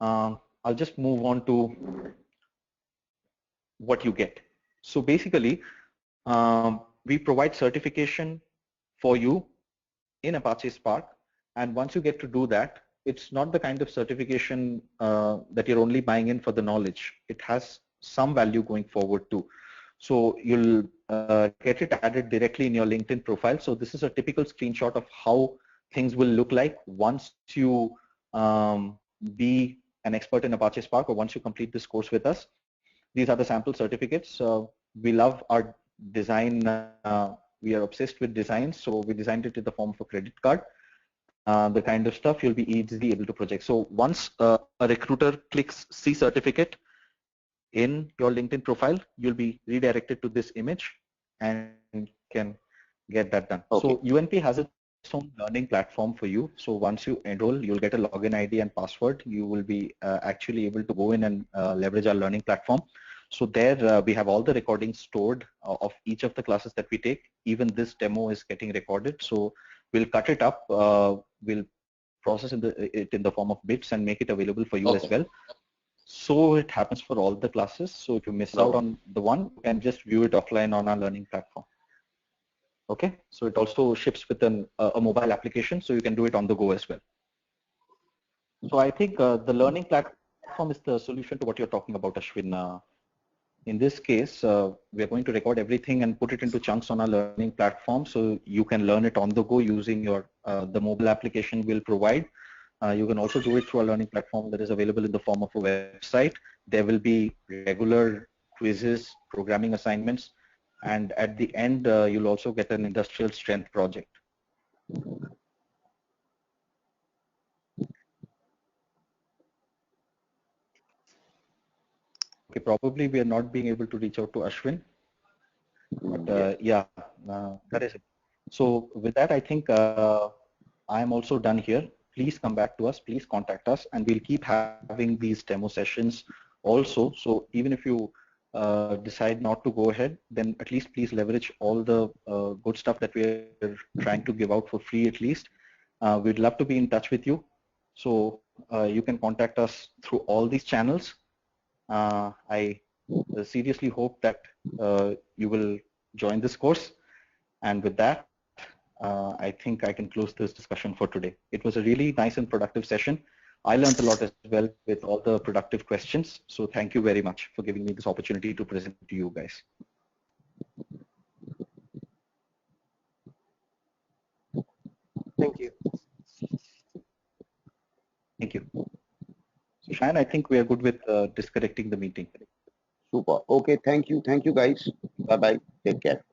I'll just move on to what you get. So basically, we provide certification for you in Apache Spark. And once you get to do that, it's not the kind of certification that you're only buying in for the knowledge. It has some value going forward too. So you'll get it added directly in your LinkedIn profile. So this is a typical screenshot of how things will look like once you be an expert in Apache Spark, or once you complete this course with us. These are the sample certificates. We love our design. We are obsessed with design, so we designed it in the form of a credit card. The kind of stuff you'll be easily able to project. So once a recruiter clicks see certificate in your LinkedIn profile, you'll be redirected to this image and can get that done. Okay. So UNP has its own learning platform for you. So once you enroll, you'll get a login ID and password. You will be actually able to go in and leverage our learning platform. So there we have all the recordings stored of each of the classes that we take. Even this demo is getting recorded. So we'll cut it up. We'll process it in the form of bits and make it available for you as well. So it happens for all the classes. So if you miss out on the one, you can just view it offline on our learning platform. Okay, so it also ships with a mobile application, so you can do it on the go as well. So I think the learning platform is the solution to what you're talking about, Ashwin. In this case, we are going to record everything and put it into chunks on our learning platform, so you can learn it on the go using your the mobile application we'll provide. You can also do it through a learning platform that is available in the form of a website. There will be regular quizzes, programming assignments, and at the end, you'll also get an industrial strength project. Okay, probably we are not being able to reach out to Ashwin, but yeah, that is it. So with that, I think I am also done here. Please come back to us, please contact us, and we'll keep having these demo sessions also. So even if you decide not to go ahead, then at least please leverage all the good stuff that we're trying to give out for free at least. We'd love to be in touch with you. So you can contact us through all these channels. I seriously hope that you will join this course. And with that, I think I can close this discussion for today. It was a really nice and productive session. I learned a lot as well with all the productive questions. So thank you very much for giving me this opportunity to present to you guys. Thank you. Thank you. So Shayan, I think we are good with disconnecting the meeting. Super. Okay. Thank you. Thank you, guys. Bye-bye. Take care.